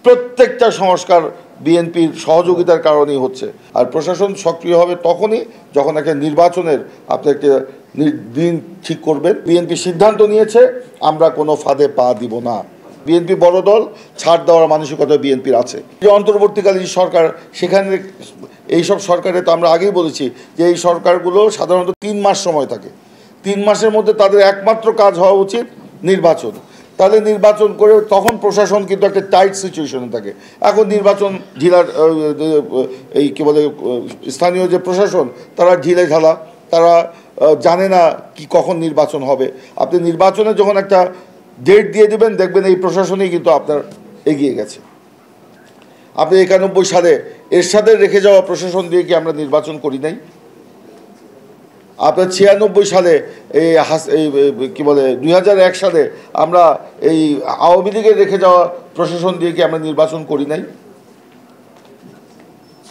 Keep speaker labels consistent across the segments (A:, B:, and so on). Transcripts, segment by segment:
A: প্রত্যেকটা সংস্কার বিএনপির সহযোগিতার কারণেই হচ্ছে। আর প্রশাসন সক্রিয় হবে তখনই যখন একটা নির্বাচনের আপনি একটা দিন ঠিক করবেন। বিএনপি সিদ্ধান্ত নিয়েছে আমরা কোনো ফাঁদে পা দিব না। বিএনপি বড় দল, ছাড় দেওয়ার মানসিকতা বিএনপির আছে। যে অন্তর্বর্তীকালীন সরকার, সেখানে এইসব সরকারে তো আমরা আগেই বলেছি যে এই সরকারগুলো সাধারণত 3 মাস সময় থাকে। 3 মাসের মধ্যে তাদের একমাত্র কাজ হওয়া উচিত নির্বাচন। তাহলে নির্বাচন করে তখন প্রশাসন কিন্তু একটা টাইট সিচুয়েশনে থাকে। এখন নির্বাচন ঢিলার এই কী বলে স্থানীয় যে প্রশাসন তারা ঢিলে ঢালা, তারা জানে না কি কখন নির্বাচন হবে। আপনি নির্বাচনে যখন একটা ডেট দিয়ে দেবেন দেখবেন এই প্রশাসনেই কিন্তু আপনার এগিয়ে গেছে। আপনি 91 সালে এরশাদের রেখে যাওয়া প্রশাসন দিয়ে কি আমরা নির্বাচন করি নাই? আপনার 96 সালে এই কী বলে 2001 সালে আমরা এই আওয়ামী লীগের রেখে যাওয়া প্রশাসন দিয়ে কি আমরা নির্বাচন করি নাই?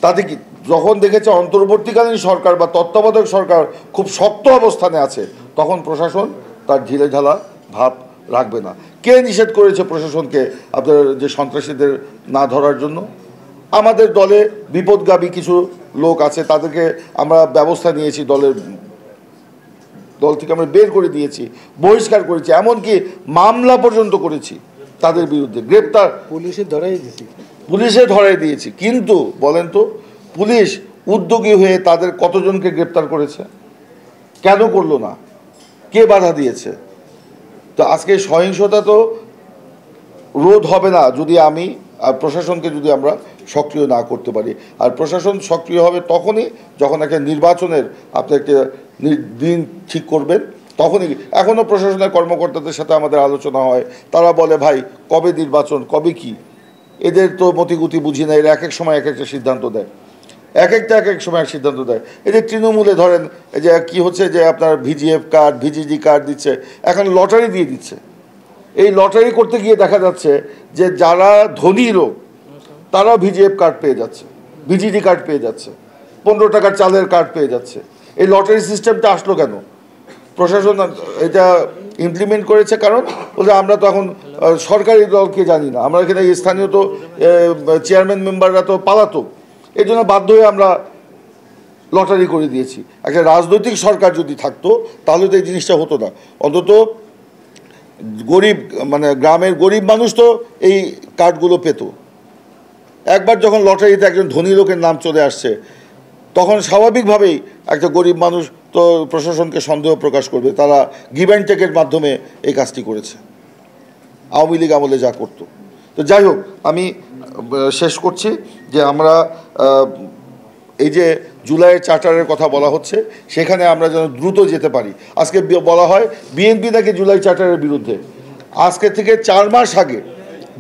A: তাতে কি যখন দেখেছে অন্তর্বর্তীকালীন সরকার বা তত্ত্বাবধায়ক সরকার খুব শক্ত অবস্থানে আছে, তখন প্রশাসন তার ঢিলে ঢালা ভাব রাখবে না। কে নিষেধ করেছে প্রশাসনকে আপনার যে সন্ত্রাসীদের না ধরার জন্য? আমাদের দলে বিপদগামী কিছু লোক আছে, তাদেরকে আমরা ব্যবস্থা নিয়েছি, দল থেকে আমরা বের করে দিয়েছি, বহিষ্কার করেছি, এমনকি মামলা পর্যন্ত করেছি তাদের বিরুদ্ধে, গ্রেপ্তার পুলিশে ধরাই দিয়েছি। কিন্তু বলেন তো, পুলিশ উদ্যোগী হয়ে তাদের কতজনকে গ্রেপ্তার করেছে? কেন করলো না? কে বাধা দিয়েছে? তো আজকে সহিংসতা তো রোধ হবে না যদি আমি আর প্রশাসনকে যদি আমরা সক্রিয় না করতে পারি। আর প্রশাসন সক্রিয় হবে তখনই যখন একটা নির্বাচনের আপনি একটা দিন ঠিক করবেন, তখনই। এখনও প্রশাসনের কর্মকর্তাদের সাথে আমাদের আলোচনা হয়, তারা বলে ভাই কবে নির্বাচন, কবে কি, এদের তো মতিগতি বুঝি না, এরা এক এক সময় এক একটা সিদ্ধান্ত দেয়, এক এক সময় সিদ্ধান্ত দেয়। এই যে তৃণমূলে ধরেন এই যে কি হচ্ছে যে আপনার ভিজিএফ কার্ড, ভিজিজি কার্ড দিচ্ছে, এখন লটারি দিয়ে দিচ্ছে। এই লটারি করতে গিয়ে দেখা যাচ্ছে যে যারা ধনী লোক তারা ভিজিএফ কার্ড পেয়ে যাচ্ছে, ভিজিডি কার্ড পেয়ে যাচ্ছে, 15 টাকার চালের কার্ড পেয়ে যাচ্ছে। এই লটারি সিস্টেমটা আসলো কেন? প্রশাসন এটা ইমপ্লিমেন্ট করেছে, কারণ বলতে আমরা তো এখন সরকারি দলকে জানি না, আমরা এখানে স্থানীয় তো চেয়ারম্যান মেম্বাররা তো পালাতক, এই জন্য বাধ্য হয়ে আমরা লটারি করে দিয়েছি। একটা রাজনৈতিক সরকার যদি থাকতো তাহলে তো এই জিনিসটা হতো না। অন্তত গরিব মানে গ্রামের গরিব মানুষ তো এই কার্ডগুলো পেত। একবার যখন লটারিতে একজন ধনী লোকের নাম চলে আসছে, তখন স্বাভাবিকভাবেই একটা গরিব মানুষ তো প্রশাসনকে সন্দেহ প্রকাশ করবে, তারা গিভ অ্যান্ড টেকের মাধ্যমে এই কাজটি করেছে আওয়ামী লীগ আমলে যা করত। তো যাই হোক, আমি শেষ করছি যে আমরা এই যে জুলাইয়ের চার্টারের কথা বলা হচ্ছে, সেখানে আমরা যেন দ্রুত যেতে পারি। আজকে বলা হয় বিএনপি নাকি জুলাই চার্টারের বিরুদ্ধে। আজকে থেকে 4 মাস আগে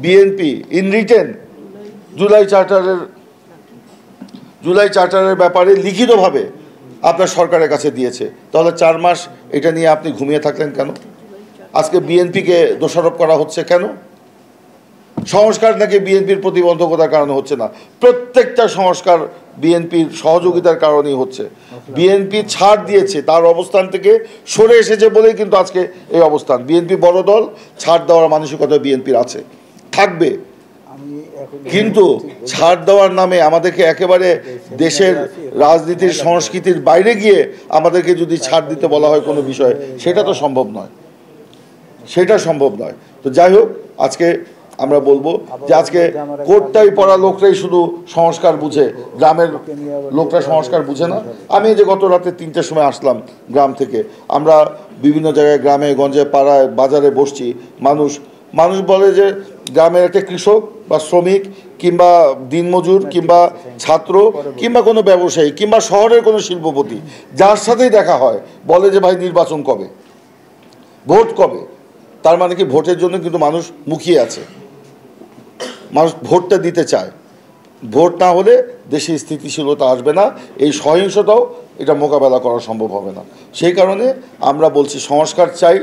A: বিএনপি ইন রিটেন জুলাই চার্টারের ব্যাপারে লিখিতভাবে আপনার সরকারের কাছে দিয়েছে। তাহলে 4 মাস এটা নিয়ে আপনি ঘুমিয়ে থাকলেন কেন? আজকে বিএনপিকে দোষারোপ করা হচ্ছে কেন? সংস্কার নাকি বিএনপির প্রতিবন্ধকতার কারণে হচ্ছে না। প্রত্যেকটা সংস্কার বিএনপির সহযোগিতার কারণেই হচ্ছে। বিএনপি ছাড় দিয়েছে, তার অবস্থান থেকে সরে এসেছে বলেই কিন্তু আজকে এই অবস্থান। বিএনপি বড় দল, ছাড় দেওয়ার মানসিকতা বিএনপির আছে, থাকবে। কিন্তু ছাড় দেওয়ার নামে আমাদেরকে একেবারে দেশের রাজনীতির সংস্কৃতির বাইরে গিয়ে আমাদেরকে যদি ছাড় দিতে বলা হয় কোনো বিষয়ে, সেটা তো সম্ভব নয়, সেটা সম্ভব নয়। তো যাই হোক, আজকে আমরা বলবো যে আজকে কোটটাই পড়া লোকরাই শুধু সংস্কার বুঝে, গ্রামের লোকরা সংস্কার বুঝে না। আমি যে গত রাতে 3টার সময় আসলাম গ্রাম থেকে, আমরা বিভিন্ন জায়গায় গ্রামে গঞ্জে পাড়ায় বাজারে বসছি, মানুষ বলে যে গ্রামের একটা কৃষক বা শ্রমিক কিংবা দিনমজুর কিংবা ছাত্র কিংবা কোনো ব্যবসায়ী কিংবা শহরের কোনো শিল্পপতি যার সাথেই দেখা হয় বলে যে ভাই নির্বাচন কবে, ভোট কবে। তার মানে কি ভোটের জন্য কিন্তু মানুষ মুখিয়ে আছে, মানুষ ভোটটা দিতে চায়। ভোট না হলে দেশে স্থিতিশীলতা আসবে না, এই সহিংসতাও এটা মোকাবেলা করা সম্ভব হবে না। সেই কারণে আমরা বলছি সংস্কার চাই,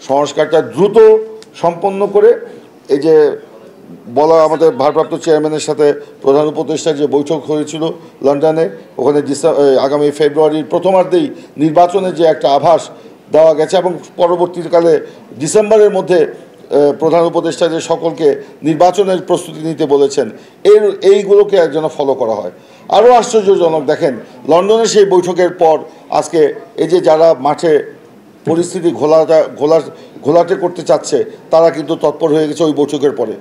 A: সংস্কারটা দ্রুত সম্পন্ন করে এই যে বলা আমাদের ভারপ্রাপ্ত চেয়ারম্যানের সাথে প্রধান উপদেষ্টার যে বৈঠক হয়েছিল লন্ডনে, ওখানে আগামী ফেব্রুয়ারির প্রথমার্ধেই নির্বাচনের যে একটা আভাস দেওয়া গেছে এবং পরবর্তীকালে ডিসেম্বরের মধ্যে প্রধান উপদেষ্টা যে সকলকে নির্বাচনের প্রস্তুতি নিতে বলেছেন, এইগুলোকে যেন ফলো করা হয়। আরও আশ্চর্যজনক দেখেন, লন্ডনের সেই বৈঠকের পর আজকে এই যে যারা মাঠে পরিস্থিতি ঘোলাটে করতে চাচ্ছে, তারা কিন্তু তৎপর হয়ে গেছে ওই বৈঠকের পরে।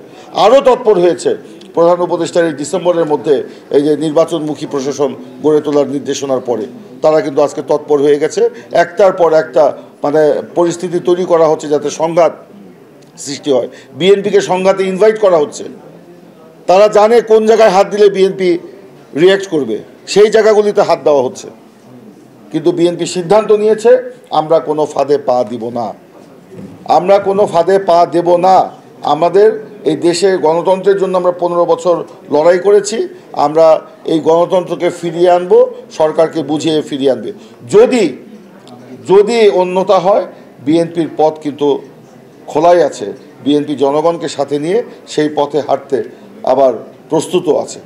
A: আরও তৎপর হয়েছে প্রধান উপদেষ্টার এই ডিসেম্বরের মধ্যে এই যে নির্বাচনমুখী প্রশাসন গড়ে তোলার নির্দেশনার পরে তারা কিন্তু আজকে তৎপর হয়ে গেছে। একটার পর একটা মানে পরিস্থিতি তৈরি করা হচ্ছে যাতে সংঘাত সৃষ্টি হয়। বিএনপিকে সংঘাতে ইনভাইট করা হচ্ছে। তারা জানে কোন জায়গায় হাত দিলে বিএনপি রিয়্যাক্ট করবে, সেই জায়গাগুলিতে হাত দেওয়া হচ্ছে। কিন্তু বিএনপি সিদ্ধান্ত নিয়েছে আমরা কোনো ফাঁদে পা দিব না, আমরা কোনো ফাঁদে পা দেব না। আমাদের এই দেশে গণতন্ত্রের জন্য আমরা 15 বছর লড়াই করেছি, আমরা এই গণতন্ত্রকে ফিরিয়ে আনব, সরকারকে বুঝিয়ে ফিরিয়ে আনবে। যদি অন্যতা হয়, বিএনপির পথ কিন্তু খোলাই আছে। বিএনপি জনগণকে সাথে নিয়ে সেই পথে হাঁটতে আবার প্রস্তুতও আছে।